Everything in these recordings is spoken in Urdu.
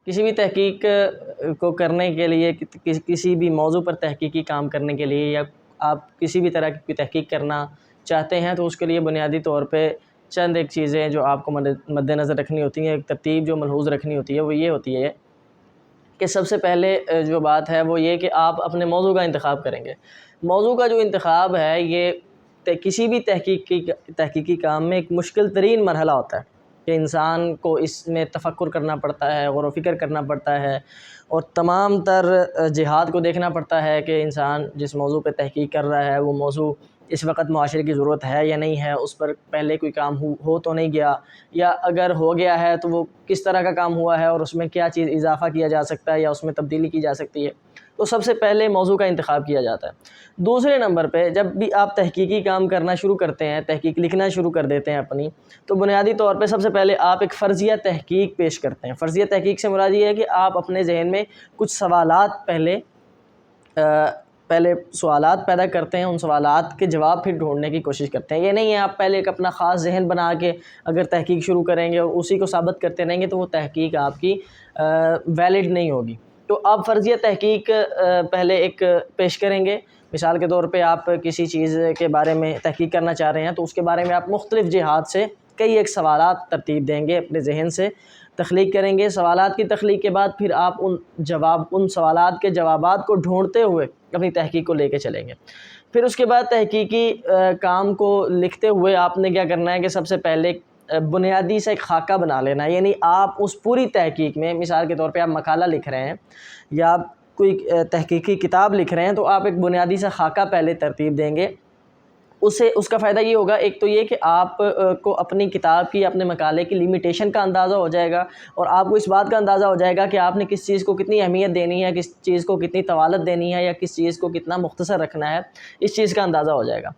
کسی بھی تحقیق کو کرنے کے لیے، کسی بھی موضوع پر تحقیقی کام کرنے کے لیے، یا آپ کسی بھی طرح کی تحقیق کرنا چاہتے ہیں، تو اس کے لیے بنیادی طور پہ چند ایک چیزیں جو آپ کو مد نظر رکھنی ہوتی ہیں، ایک ترتیب جو ملحوظ رکھنی ہوتی ہے، وہ یہ ہوتی ہے کہ سب سے پہلے جو بات ہے وہ یہ کہ آپ اپنے موضوع کا انتخاب کریں گے۔ موضوع کا جو انتخاب ہے یہ کسی بھی تحقیقی کام میں ایک مشکل ترین مرحلہ ہوتا ہے کہ انسان کو اس میں تفکر کرنا پڑتا ہے، غور و فکر کرنا پڑتا ہے، اور تمام تر جہات کو دیکھنا پڑتا ہے کہ انسان جس موضوع پہ تحقیق کر رہا ہے وہ موضوع اس وقت معاشرے کی ضرورت ہے یا نہیں ہے، اس پر پہلے کوئی کام ہو تو نہیں گیا، یا اگر ہو گیا ہے تو وہ کس طرح کا کام ہوا ہے اور اس میں کیا چیز اضافہ کیا جا سکتا ہے یا اس میں تبدیلی کی جا سکتی ہے۔ تو سب سے پہلے موضوع کا انتخاب کیا جاتا ہے۔ دوسرے نمبر پہ جب بھی آپ تحقیقی کام کرنا شروع کرتے ہیں، تحقیق لکھنا شروع کر دیتے ہیں اپنی، تو بنیادی طور پہ سب سے پہلے آپ ایک فرضیہ تحقیق پیش کرتے ہیں۔ فرضیہ تحقیق سے مراد یہ ہے کہ آپ اپنے ذہن میں کچھ سوالات پہلے سوالات پیدا کرتے ہیں، ان سوالات کے جواب پھر ڈھونڈنے کی کوشش کرتے ہیں۔ یہ نہیں ہے آپ پہلے ایک اپنا خاص ذہن بنا کے اگر تحقیق شروع کریں گے اور اسی کو ثابت کرتے رہیں گے تو وہ تحقیق آپ کی ویلڈ نہیں ہوگی۔ تو آپ فرضیہ تحقیق پہلے ایک پیش کریں گے۔ مثال کے طور پہ آپ کسی چیز کے بارے میں تحقیق کرنا چاہ رہے ہیں تو اس کے بارے میں آپ مختلف جہات سے کئی ایک سوالات ترتیب دیں گے، اپنے ذہن سے تخلیق کریں گے۔ سوالات کی تخلیق کے بعد پھر آپ ان سوالات کے جوابات کو ڈھونڈتے ہوئے اپنی تحقیق کو لے کے چلیں گے۔ پھر اس کے بعد تحقیقی کام کو لکھتے ہوئے آپ نے کیا کرنا ہے کہ سب سے پہلے بنیادی سے ایک خاکہ بنا لینا ہے، یعنی آپ اس پوری تحقیق میں، مثال کے طور پہ آپ مقالہ لکھ رہے ہیں یا آپ کوئی تحقیقی کتاب لکھ رہے ہیں، تو آپ ایک بنیادی سا خاکہ پہلے ترتیب دیں گے۔ اس کا فائدہ یہ ہوگا، ایک تو یہ کہ آپ کو اپنی کتاب کی، اپنے مقالے کی لیمیٹیشن کا اندازہ ہو جائے گا، اور آپ کو اس بات کا اندازہ ہو جائے گا کہ آپ نے کس چیز کو کتنی اہمیت دینی ہے، کس چیز کو کتنی طوالت دینی ہے، یا کس چیز کو کتنا مختصر رکھنا ہے، اس چیز کا اندازہ ہو جائے گا۔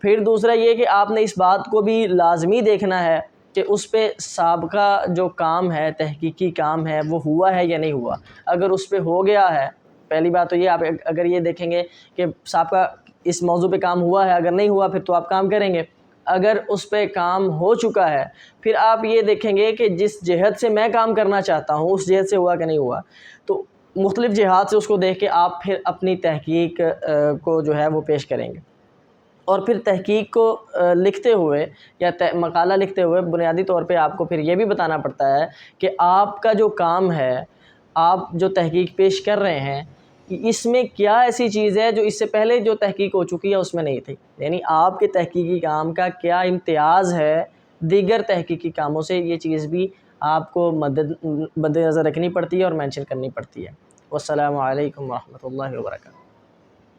پھر دوسرا یہ کہ آپ نے اس بات کو بھی لازمی دیکھنا ہے کہ اس پہ سابقہ جو کام ہے، تحقیقی کام ہے، وہ ہوا ہے یا نہیں ہوا۔ اگر اس پہ ہو گیا ہے، پہلی بات تو یہ، آپ اگر یہ دیکھیں گے کہ سابقہ اس موضوع پہ کام ہوا ہے، اگر نہیں ہوا پھر تو آپ کام کریں گے۔ اگر اس پہ کام ہو چکا ہے پھر آپ یہ دیکھیں گے کہ جس جہت سے میں کام کرنا چاہتا ہوں اس جہت سے ہوا کہ نہیں ہوا، تو مختلف جہات سے اس کو دیکھ کے آپ پھر اپنی تحقیق کو جو ہے وہ پیش کریں گے۔ اور پھر تحقیق کو لکھتے ہوئے یا مقالہ لکھتے ہوئے بنیادی طور پہ آپ کو پھر یہ بھی بتانا پڑتا ہے کہ آپ کا جو کام ہے، آپ جو تحقیق پیش کر رہے ہیں، اس میں کیا ایسی چیز ہے جو اس سے پہلے جو تحقیق ہو چکی ہے اس میں نہیں تھی، یعنی آپ کے تحقیقی کام کا کیا امتیاز ہے دیگر تحقیقی کاموں سے، یہ چیز بھی آپ کو مد نظر رکھنی پڑتی ہے اور مینشن کرنی پڑتی ہے۔ والسلام علیکم ورحمۃ اللہ وبرکاتہ۔